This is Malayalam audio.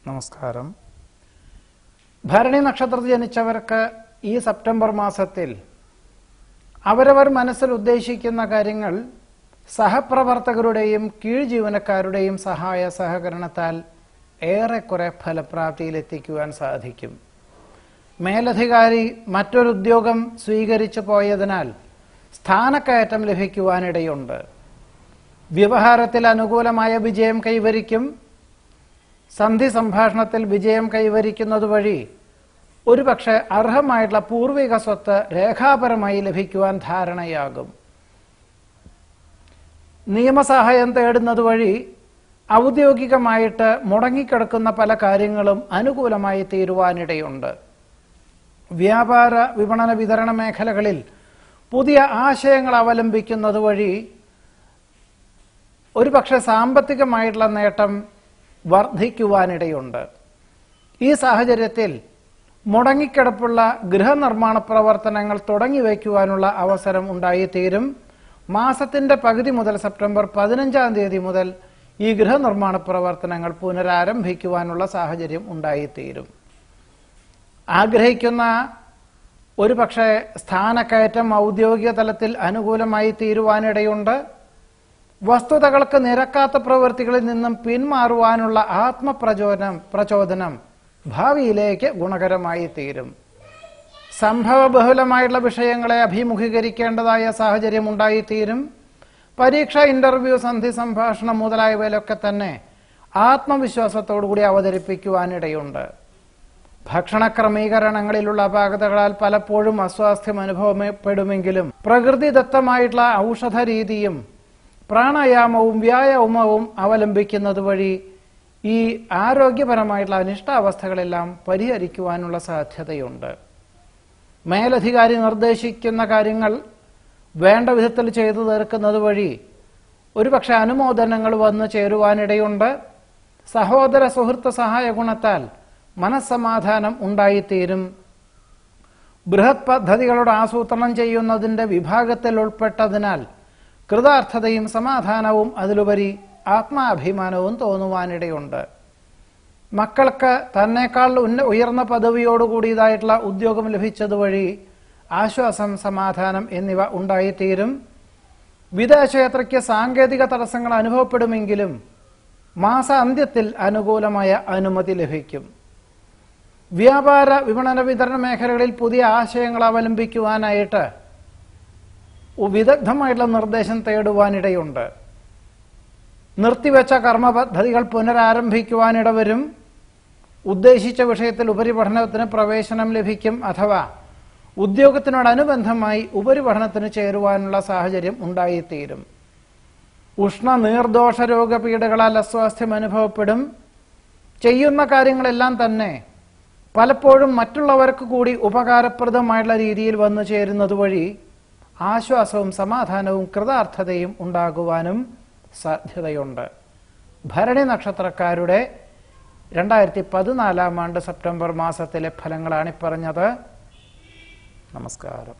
നമസ്കാരം. ഭരണി നക്ഷത്രത്തിൽ ജനിച്ചവർക്ക് ഈ സെപ്റ്റംബർ മാസത്തിൽ അവരവർ മനസ്സിൽ ഉദ്ദേശിക്കുന്ന കാര്യങ്ങൾ സഹപ്രവർത്തകരുടെയും കീഴ് ജീവനക്കാരുടെയും സഹായ സഹകരണത്താൽ ഏറെക്കുറെ ഫലപ്രാപ്തിയിലെത്തിക്കുവാൻ സാധിക്കും. മേലധികാരി മറ്റൊരു ഉദ്യോഗം സ്വീകരിച്ചു പോയതിനാൽ സ്ഥാനക്കയറ്റം ലഭിക്കുവാനിടയുണ്ട്. വ്യവഹാരത്തിൽ അനുകൂലമായ വിജയം കൈവരിക്കും. സന്ധി സംഭാഷണത്തിൽ വിജയം കൈവരിക്കുന്നത് വഴി ഒരുപക്ഷെ അർഹമായിട്ടുള്ള പൂർവിക സ്വത്ത് രേഖാപരമായി ലഭിക്കുവാൻ ധാരണയാകും. നിയമസഹായം തേടുന്നത് വഴി ഔദ്യോഗികമായിട്ട് മുടങ്ങിക്കിടക്കുന്ന പല കാര്യങ്ങളും അനുകൂലമായി തീരുവാനിടയുണ്ട്. വ്യാപാര വിപണന വിതരണ മേഖലകളിൽ പുതിയ ആശയങ്ങൾ അവലംബിക്കുന്നത് വഴി ഒരുപക്ഷെ സാമ്പത്തികമായിട്ടുള്ള നേട്ടം വർദ്ധിക്കുവാനിടയുണ്ട്. ഈ സാഹചര്യത്തിൽ മുടങ്ങിക്കിടപ്പുള്ള ഗൃഹനിർമ്മാണ പ്രവർത്തനങ്ങൾ തുടങ്ങിവയ്ക്കുവാനുള്ള അവസരം ഉണ്ടായിത്തീരും. മാസത്തിന്റെ പകുതി മുതൽ സെപ്റ്റംബർ 15-ാം തീയതി മുതൽ ഈ ഗൃഹനിർമ്മാണ പ്രവർത്തനങ്ങൾ പുനരാരംഭിക്കുവാനുള്ള സാഹചര്യം ഉണ്ടായിത്തീരും. ആഗ്രഹിക്കുന്ന ഒരുപക്ഷെ സ്ഥാനക്കയറ്റം ഔദ്യോഗിക തലത്തിൽ അനുകൂലമായി തീരുവാനിടയുണ്ട്. വസ്തുതകൾക്ക് നിരക്കാത്ത പ്രവൃത്തികളിൽ നിന്നും പിന്മാറുവാനുള്ള പ്രചോദനം ഭാവിയിലേക്ക് ഗുണകരമായി തീരും. സംഭവബഹുലമായുള്ള വിഷയങ്ങളെ അഭിമുഖീകരിക്കേണ്ടതായ സാഹചര്യം ഉണ്ടായിത്തീരും. പരീക്ഷ, ഇന്റർവ്യൂ, സന്ധി സംഭാഷണം മുതലായവയിലൊക്കെ തന്നെ ആത്മവിശ്വാസത്തോടുകൂടി അവതരിപ്പിക്കുവാനിടയുണ്ട്. ഭക്ഷണ ക്രമീകരണങ്ങളിലുള്ള അപാകതകളാൽ പലപ്പോഴും അസ്വാസ്ഥ്യം അനുഭവപ്പെടുമെങ്കിലും പ്രകൃതിദത്തമായിട്ടുള്ള ഔഷധ രീതിയും പ്രാണായാമവും വ്യായാമവും അവലംബിക്കുന്നത് വഴി ഈ ആരോഗ്യപരമായിട്ടുള്ള അനിഷ്ടാവസ്ഥകളെല്ലാം പരിഹരിക്കുവാനുള്ള സാധ്യതയുണ്ട്. മേലധികാരി നിർദ്ദേശിക്കുന്ന കാര്യങ്ങൾ വേണ്ട വിധത്തിൽ ചെയ്തു തീർക്കുന്നത് വഴി ഒരുപക്ഷെ അനുമോദനങ്ങൾ വന്നു ചേരുവാനിടയുണ്ട്. സഹോദര സുഹൃത്ത് സഹായ ഗുണത്താൽ മനസ്സമാധാനം ഉണ്ടായിത്തീരും. ബൃഹത് പദ്ധതികളുടെ ആസൂത്രണം ചെയ്യുന്നതിന്റെ വിഭാഗത്തിൽ ഉൾപ്പെട്ടതിനാൽ കൃതാർത്ഥതയും സമാധാനവും അതിലുപരി ആത്മാഭിമാനവും തോന്നുവാനിടയുണ്ട്. മക്കൾക്ക് തന്നേക്കാൾ ഉയർന്ന പദവിയോടുകൂടിയതായിട്ടുള്ള ഉദ്യോഗം ലഭിച്ചതുവഴി ആശ്വാസം, സമാധാനം എന്നിവ ഉണ്ടായിത്തീരും. വിദേശയാത്രയ്ക്ക് സാങ്കേതിക തടസ്സങ്ങൾ അനുഭവപ്പെടുമെങ്കിലും മാസാന്ത്യത്തിൽ അനുകൂലമായ അനുമതി ലഭിക്കും. വ്യാപാര വിപണന വിതരണ മേഖലകളിൽ പുതിയ ആശയങ്ങൾ അവലംബിക്കുവാനായിട്ട് വിദഗ്ധമായിട്ടുള്ള നിർദ്ദേശം തേടുവാനിടയുണ്ട്. നിർത്തിവെച്ച കർമ്മ പദ്ധതികൾ പുനരാരംഭിക്കുവാനിടവരും. ഉദ്ദേശിച്ച വിഷയത്തിൽ ഉപരിപഠനത്തിന് പ്രവേശനം ലഭിക്കും. അഥവാ ഉദ്യോഗത്തിനോടനുബന്ധമായി ഉപരിപഠനത്തിന് ചേരുവാനുള്ള സാഹചര്യം ഉണ്ടായിത്തീരും. ഉഷ്ണ നീർദോഷ രോഗപീഠകളാൽ അസ്വാസ്ഥ്യം അനുഭവപ്പെടും. ചെയ്യുന്ന കാര്യങ്ങളെല്ലാം തന്നെ പലപ്പോഴും മറ്റുള്ളവർക്ക് കൂടി ഉപകാരപ്രദമായുള്ള രീതിയിൽ വന്നു ചേരുന്നത് വഴി ആശ്വാസവും സമാധാനവും കൃതാർത്ഥതയും ഉണ്ടാകുവാനും സാധ്യതയുണ്ട്. ഭരണി നക്ഷത്രക്കാരുടെ 2014 ആണ്ട് സെപ്റ്റംബർ മാസത്തിലെ ഫലങ്ങളാണ് പറഞ്ഞത്. നമസ്കാരം.